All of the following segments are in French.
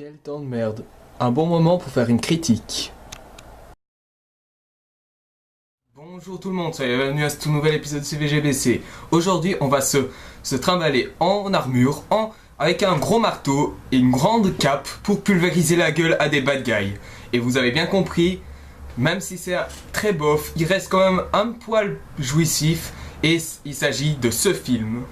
Quel temps de merde. Un bon moment pour faire une critique. Bonjour tout le monde, soyez bienvenus à ce tout nouvel épisode de CVGBC. Aujourd'hui, on va se trimballer en armure, avec un gros marteau et une grande cape pour pulvériser la gueule à des bad guys. Et vous avez bien compris, même si c'est très bof, il reste quand même un poil jouissif et il s'agit de ce film.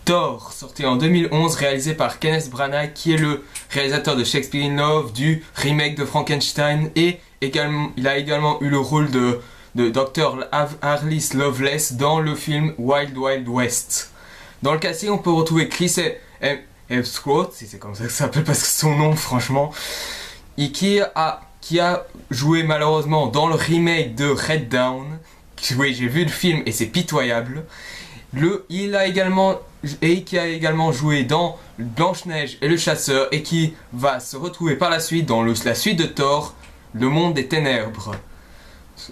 Thor, sorti en 2011, réalisé par Kenneth Branagh, qui est le réalisateur de Shakespeare in Love, du remake de Frankenstein, et également, il a également eu le rôle de Dr. Harlis Lovelace dans le film Wild Wild West. Dans le casting, on peut retrouver Chris Hemsworth, si c'est comme ça que ça s'appelle, parce que son nom, franchement, et qui a joué malheureusement dans le remake de Red Dawn. Oui, j'ai vu le film et c'est pitoyable. Qui a également joué dans Blanche-Neige et le Chasseur et qui va se retrouver par la suite dans la suite de Thor, Le Monde des Ténèbres.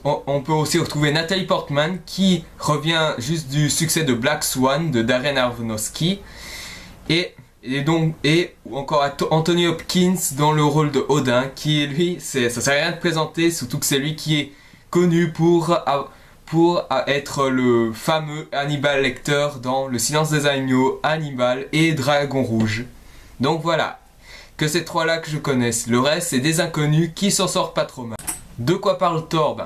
On peut aussi retrouver Natalie Portman qui revient juste du succès de Black Swan de Darren Aronofsky et encore Anthony Hopkins dans le rôle de Odin qui lui, ça sert à rien de présenter, surtout que c'est lui qui est connu pour être le fameux Hannibal Lecter dans Le Silence des Agneaux, Hannibal et Dragon Rouge. Donc voilà, que ces trois-là que je connaisse. Le reste, c'est des inconnus qui s'en sortent pas trop mal. De quoi parle Thor?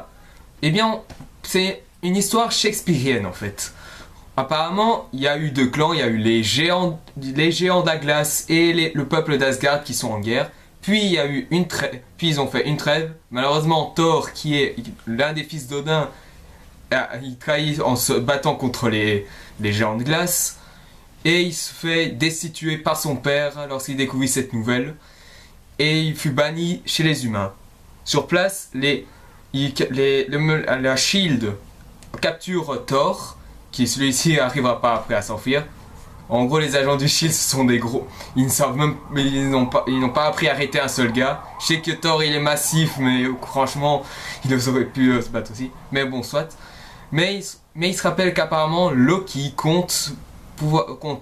Eh bien, c'est une histoire shakespearienne en fait. Apparemment, il y a eu deux clans, il y a eu les géants d'Aglas et le peuple d'Asgard qui sont en guerre. Puis il y a eu puis ils ont fait une trêve. Malheureusement, Thor, qui est l'un des fils d'Odin, il trahit en se battant contre les géants de glace et il se fait destituer par son père lorsqu'il découvrit cette nouvelle et il fut banni chez les humains. Sur place, la Shield capture Thor, qui celui-ci n'arrivera pas après à s'enfuir. En gros, les agents du Shield ce sont des gros, ils n'ont pas appris à arrêter un seul gars. Je sais que Thor il est massif, mais franchement il aurait pu se battre aussi, mais bon, soit. Mais il se rappelle qu'apparemment Loki compte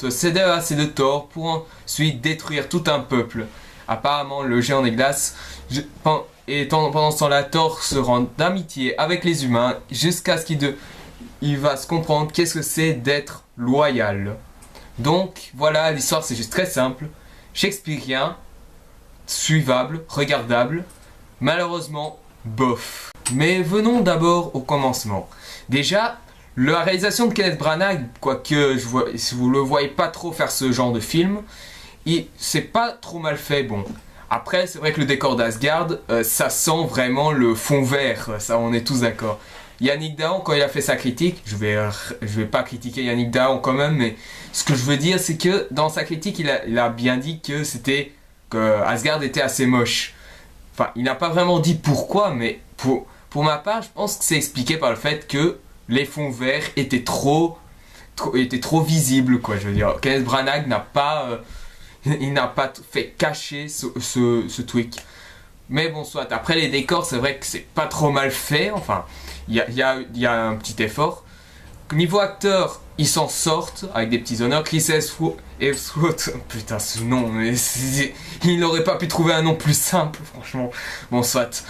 céder assez de Thor pour ensuite détruire tout un peuple. Apparemment le géant des glaces, pendant ce temps-là, Thor se rend d'amitié avec les humains jusqu'à ce qu'il va se comprendre qu'est-ce que c'est d'être loyal. Donc voilà, l'histoire c'est juste très simple, shakespearien, suivable, regardable, malheureusement bof. Mais venons d'abord au commencement. Déjà, la réalisation de Kenneth Branagh, quoique si vous le voyez pas trop faire ce genre de film, c'est pas trop mal fait. Bon, après c'est vrai que le décor d'Asgard, ça sent vraiment le fond vert, ça on est tous d'accord. Yannick Dahan, quand il a fait sa critique, je vais pas critiquer Yannick Dahan quand même, mais ce que je veux dire c'est que dans sa critique il a bien dit que Asgard était assez moche. Enfin, il n'a pas vraiment dit pourquoi, mais pour ma part, je pense que c'est expliqué par le fait que les fonds verts étaient trop visibles, quoi. Je veux dire, Kenneth Branagh n'a pas fait cacher ce truc. Mais bon, soit. Après les décors, c'est vrai que c'est pas trop mal fait. Enfin, il y a un petit effort. Niveau acteur, ils s'en sortent avec des petits honneurs. Chris Hemsworth, putain, ce nom, mais il n'aurait pas pu trouver un nom plus simple, franchement. Bon, soit.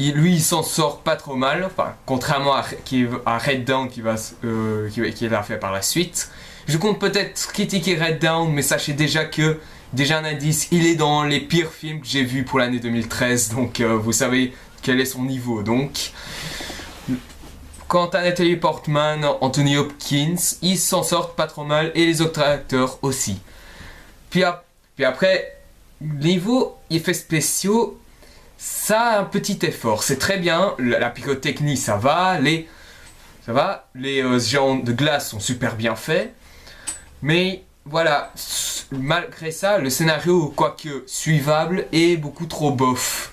Il s'en sort pas trop mal, enfin, contrairement à Red Dawn qui l'a fait par la suite. Je compte peut-être critiquer Red Dawn, mais sachez déjà un indice, il est dans les pires films que j'ai vus pour l'année 2013, donc vous savez quel est son niveau. Donc, quant à Natalie Portman, Anthony Hopkins, ils s'en sortent pas trop mal, et les autres acteurs aussi. Puis après, niveau effets spéciaux, ça a un petit effort, c'est très bien, la pyrotechnie ça va, les géants de glace sont super bien faits, mais voilà, malgré ça, le scénario, quoique suivable, est beaucoup trop bof.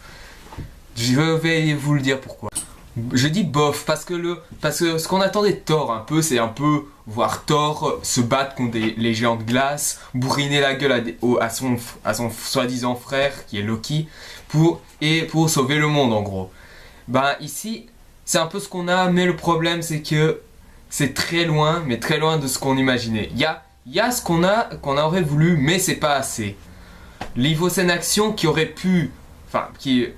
Je vais vous le dire pourquoi. Je dis bof parce que ce qu'on attendait de Thor un peu, c'est un peu voir Thor se battre contre les géants de glace, bourriner la gueule à son soi-disant frère qui est Loki pour sauver le monde en gros. Ben ici, c'est un peu ce qu'on a, mais le problème c'est que c'est très loin, mais très loin de ce qu'on imaginait. Il y a ce qu'on aurait voulu, mais c'est pas assez. Niveau scène action qui aurait pu, enfin qui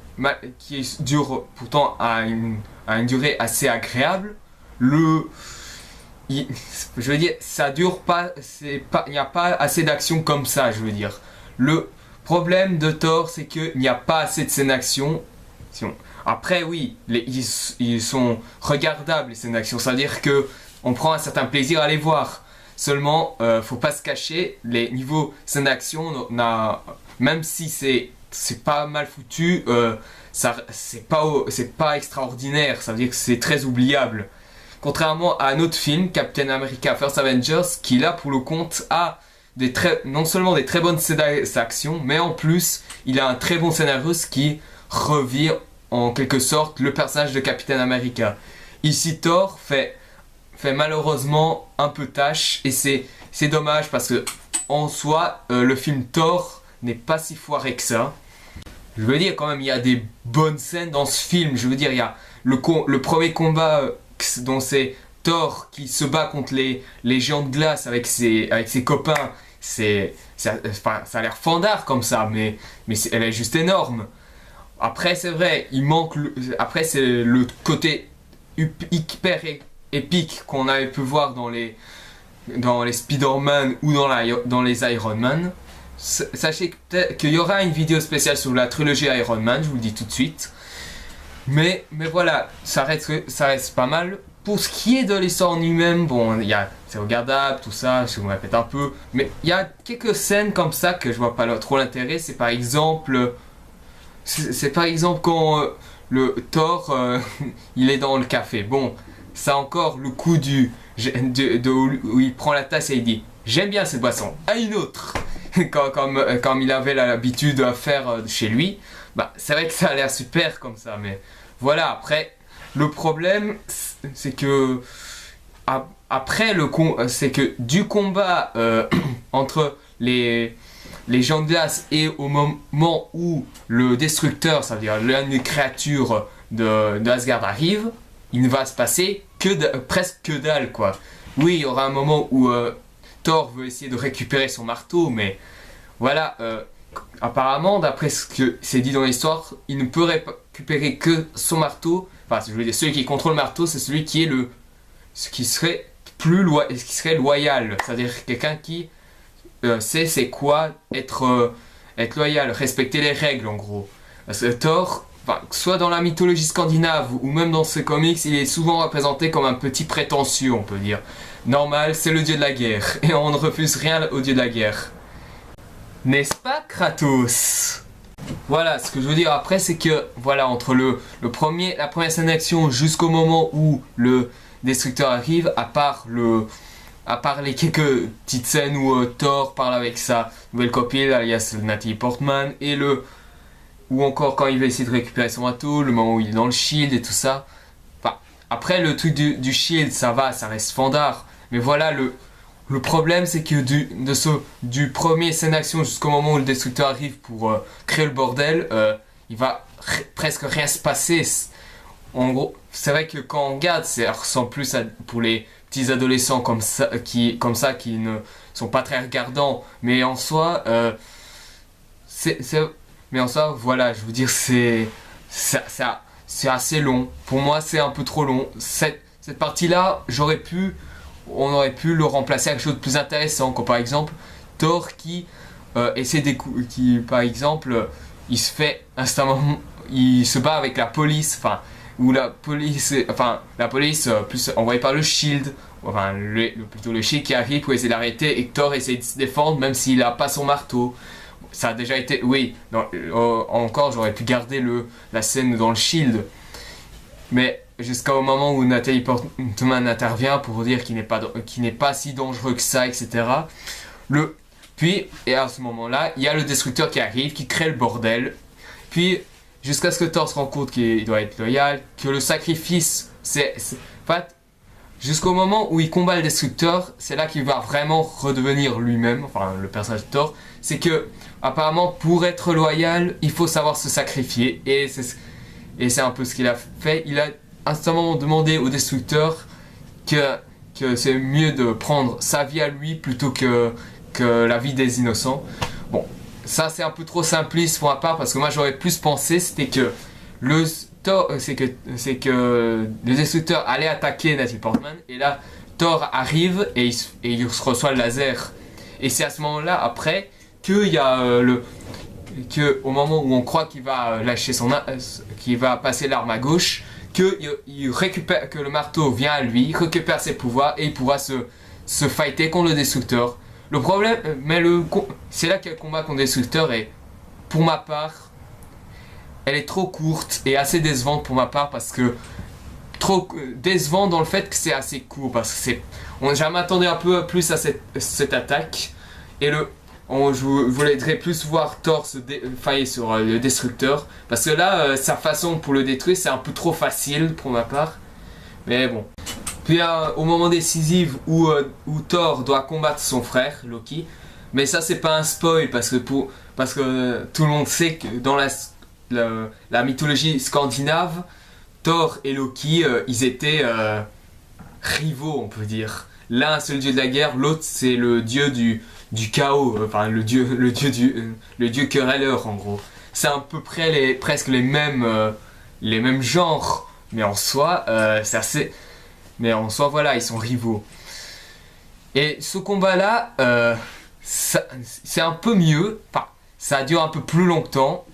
dure pourtant à une durée assez agréable. Je veux dire, ça dure pas, il n'y a pas assez d'action comme ça, je veux dire. Le problème de Thor, c'est qu'il n'y a pas assez de scènes d'action. Après, oui, ils sont regardables, les scènes d'action. Ça veut dire que on prend un certain plaisir à les voir. Seulement, faut pas se cacher, les niveaux scènes d'action, même si c'est pas mal foutu, c'est pas extraordinaire, ça veut dire que c'est très oubliable. Contrairement à un autre film, Captain America First Avengers, qui là pour le compte a non seulement des très bonnes scènes d'action, mais en plus il a un très bon scénario, ce qui revient en quelque sorte le personnage de Captain America. Ici Thor fait malheureusement un peu tâche, et c'est dommage parce que en soi le film Thor n'est pas si foiré que ça. Je veux dire quand même, il y a des bonnes scènes dans ce film. Je veux dire, il y a le premier combat dont c'est Thor qui se bat contre les géants de glace avec ses copains. Ça a l'air fandard comme ça, mais elle est juste énorme. Après c'est vrai, après c'est le côté hyper épique qu'on avait pu voir dans les Spider-Man ou dans les Iron Man. Sachez qu'il y aura une vidéo spéciale sur la trilogie Iron Man, je vous le dis tout de suite. Mais voilà, ça reste pas mal. Pour ce qui est de l'histoire en lui-même, bon, c'est regardable, tout ça, je me répète un peu. Mais il y a quelques scènes comme ça que je vois pas trop l'intérêt. C'est par exemple quand le Thor, il est dans le café. Bon, ça encore le coup où il prend la tasse et il dit « J'aime bien cette boisson, à une autre !» comme il avait l'habitude de faire chez lui. Bah, c'est vrai que ça a l'air super comme ça, mais voilà, après, le problème, c'est que c'est que du combat entre les gens de glace et au moment où le destructeur, ça veut dire l'une des créatures de Asgard arrive, il ne va se passer presque que dalle, quoi. Oui, il y aura un moment où Thor veut essayer de récupérer son marteau, mais voilà, apparemment, d'après ce que c'est dit dans l'histoire, il ne peut récupérer que son marteau. Enfin, je veux dire, celui qui contrôle le marteau, c'est celui qui est ce qui serait loyal, c'est-à-dire quelqu'un qui sait c'est quoi être loyal, respecter les règles en gros. Parce que Thor, soit dans la mythologie scandinave ou même dans ses comics, il est souvent représenté comme un petit prétentieux, on peut dire. Normal, c'est le dieu de la guerre, et on ne refuse rien au dieu de la guerre. N'est-ce pas, Kratos? Voilà, ce que je veux dire après, c'est que, voilà, entre la première scène d'action jusqu'au moment où le destructeur arrive, à part les quelques petites scènes où Thor parle avec sa nouvelle copine, alias Natalie Portman, ou encore quand il va essayer de récupérer son bateau, le moment où il est dans le shield et tout ça. Enfin, après le truc du shield, ça va, ça reste fandard. Mais voilà, le problème c'est que du premier scène d'action jusqu'au moment où le destructeur arrive pour créer le bordel, il va presque rien se passer. En gros, c'est vrai que quand on regarde, ça ressemble plus pour les petits adolescents comme ça qui ne sont pas très regardants. Mais en soi, voilà, je veux dire, c'est assez long. Pour moi, c'est un peu trop long. Cette partie-là, on aurait pu le remplacer avec quelque chose de plus intéressant, comme par exemple Thor qui par exemple, il se bat avec la police, la police plus envoyée par le Shield, plutôt le Shield qui arrive pour essayer d'arrêter, et Thor essaie de se défendre même s'il n'a pas son marteau. Ça a déjà été, oui, encore j'aurais pu garder la scène dans le Shield, mais jusqu'au moment où Natalie Portman intervient pour dire qu'il n'est pas si dangereux que ça, etc. Puis, et à ce moment-là, il y a le destructeur qui arrive, qui crée le bordel. Puis, jusqu'à ce que Thor se rende compte qu'il doit être loyal, que le sacrifice, en fait, jusqu'au moment où il combat le destructeur, c'est là qu'il va vraiment redevenir lui-même, enfin le personnage de Thor. C'est que, apparemment, pour être loyal, il faut savoir se sacrifier. Et c'est un peu ce qu'il a fait. Il a instamment demandé au destructeur que c'est mieux de prendre sa vie à lui plutôt que la vie des innocents. Bon, ça c'est un peu trop simpliste pour ma part parce que moi j'aurais plus pensé c'était que c'est que le destructeur allait attaquer Natalie Portman et là Thor arrive et il reçoit le laser et c'est à ce moment-là après qu'il y a au moment où on croit qu'il va lâcher qu'il va passer l'arme à gauche il récupère, que le marteau vient à lui, récupère ses pouvoirs et il pourra se fighter contre le destructeur. Le problème, c'est là qu'il y a le combat contre le destructeur et pour ma part, elle est trop courte et assez décevante pour ma part parce que trop décevant dans le fait que c'est assez court parce que on jamais attendait un peu plus à cette attaque et je voudrais plus voir Thor se failler sur le destructeur parce que là sa façon pour le détruire c'est un peu trop facile pour ma part mais bon. Puis au moment décisif où Thor doit combattre son frère Loki, mais ça c'est pas un spoil parce que tout le monde sait que dans la mythologie scandinave Thor et Loki ils étaient rivaux on peut dire. L'un c'est le dieu de la guerre, l'autre c'est le dieu du chaos, enfin le dieu querelleur en gros. C'est à peu près presque les mêmes genres, mais en soi voilà ils sont rivaux. Et ce combat là, c'est un peu mieux, enfin ça dure un peu plus longtemps.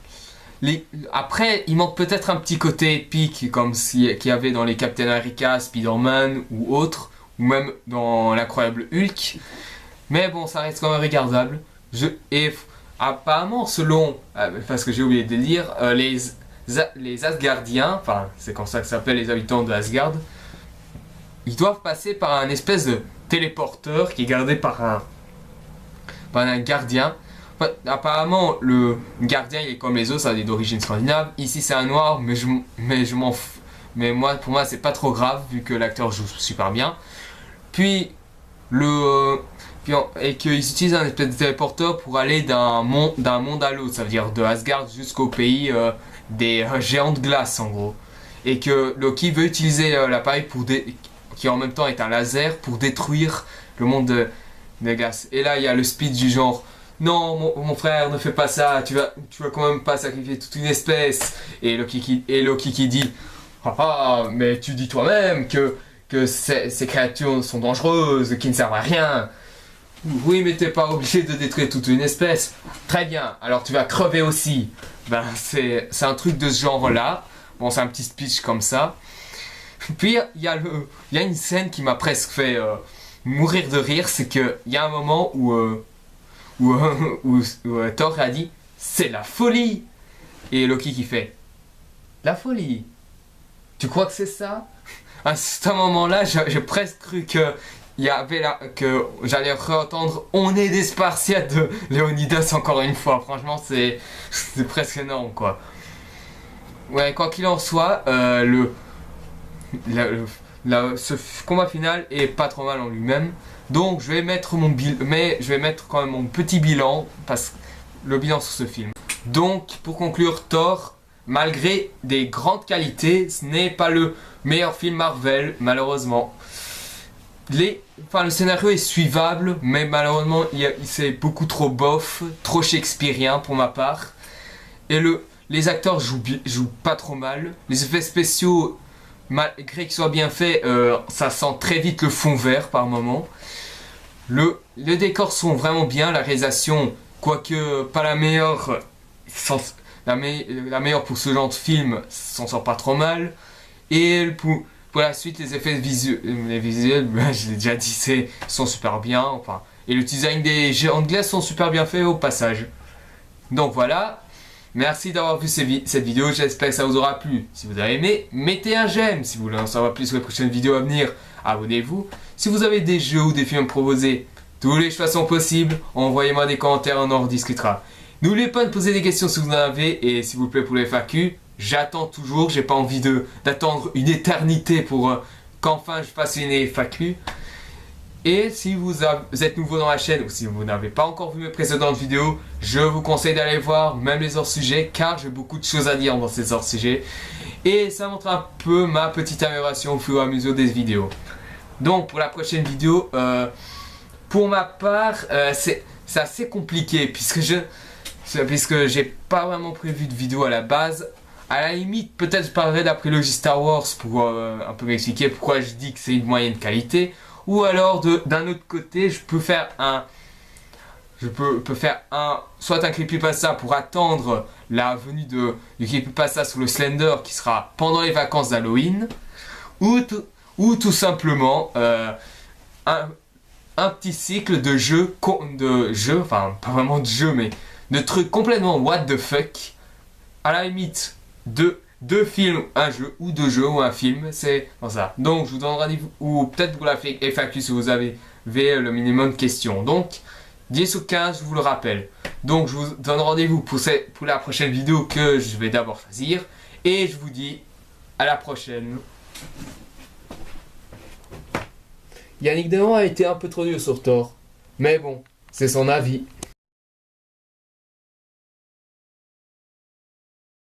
Après il manque peut-être un petit côté épique comme qu'il y avait dans les Captain America, Spider-Man ou autres, ou même dans l'incroyable Hulk. Mais bon, ça reste quand même regardable. Et apparemment, selon, parce que j'ai oublié de le dire, les Asgardiens, enfin c'est comme ça que ça s'appelle les habitants de Asgard, ils doivent passer par un espèce de téléporteur qui est gardé par un gardien. Enfin, apparemment, le gardien il est comme les autres, ça est d'origine scandinave. Ici c'est un noir, mais je m'en fous. Mais pour moi c'est pas trop grave vu que l'acteur joue super bien. Puis et qu'ils utilisent un espèce de téléporteur pour aller d'un monde à l'autre, ça veut dire de Asgard jusqu'au pays des géants de glace en gros. Et que Loki veut utiliser l'appareil qui en même temps est un laser pour détruire le monde de glace. Et là il y a le speech du genre non mon frère ne fais pas ça, tu vas quand même pas sacrifier toute une espèce. Et Loki qui dit mais tu dis toi-même que ces créatures sont dangereuses, qui ne servent à rien. Oui, mais t'es pas obligé de détruire toute une espèce. Très bien, alors tu vas crever aussi. Ben, c'est un truc de ce genre-là. Bon, c'est un petit speech comme ça. Puis, il y a une scène qui m'a presque fait mourir de rire. C'est qu'il y a un moment où Thor a dit « C'est la folie !» Et Loki qui fait « La folie ! Tu crois que c'est ça ?» À ce moment-là, j'ai presque cru que j'allais réentendre On est des Spartiates de Léonidas encore une fois. Franchement, c'est presque énorme quoi. Ouais, quoi qu'il en soit, ce combat final est pas trop mal en lui-même. Donc, je vais mettre quand même mon petit bilan, le bilan sur ce film. Donc, pour conclure, Thor, malgré des grandes qualités, ce n'est pas le meilleur film Marvel, malheureusement. Le scénario est suivable, mais malheureusement, c'est beaucoup trop bof, trop shakespearien pour ma part. Et les acteurs jouent pas trop mal. Les effets spéciaux, malgré qu'ils soient bien faits, ça sent très vite le fond vert par moment. Les décors sont vraiment bien, la réalisation, quoique pas la meilleure, la meilleure pour ce genre de film, s'en sort pas trop mal. Et pour la suite, les effets visuels, je l'ai déjà dit, sont super bien. Enfin, et le design des géants de glace sont super bien faits au passage. Donc voilà, merci d'avoir vu cette vidéo, j'espère que ça vous aura plu. Si vous avez aimé, mettez un j'aime. Si vous voulez en savoir plus sur les prochaines vidéos à venir, abonnez-vous. Si vous avez des jeux ou des films proposés, Toutes les façons possibles, envoyez-moi des commentaires, on en rediscutera. N'oubliez pas de poser des questions si vous en avez, et s'il vous plaît pour les FAQ, j'attends toujours, j'ai pas envie d'attendre une éternité pour qu'enfin je fasse une FAQ. Et si vous êtes nouveau dans la chaîne ou si vous n'avez pas encore vu mes précédentes vidéos, je vous conseille d'aller voir même les hors-sujets car j'ai beaucoup de choses à dire dans ces hors-sujets. Et ça montre un peu ma petite amélioration au fur et à mesure des vidéos. Donc pour la prochaine vidéo, pour ma part, c'est assez compliqué puisque j'ai pas vraiment prévu de vidéo à la base. À la limite, peut-être je parlerai d'après le Star Wars pour un peu m'expliquer pourquoi je dis que c'est une moyenne qualité. Ou alors d'un autre côté, je peux faire soit un creepypasta pour attendre la venue du creepypasta sur le Slender qui sera pendant les vacances d'Halloween, ou tout simplement un petit cycle de jeux, enfin pas vraiment de jeux, mais de trucs complètement what the fuck. À la limite, deux films, un jeu, ou deux jeux, ou un film, c'est dans ça. Donc je vous donne rendez-vous, ou peut-être vous la FAQ si vous avez le minimum de questions. Donc 10 ou 15, je vous le rappelle. Donc je vous donne rendez-vous pour la prochaine vidéo que je vais d'abord choisir. Et je vous dis à la prochaine. Yannick Denon a été un peu trop dur sur Thor. Mais bon, c'est son avis.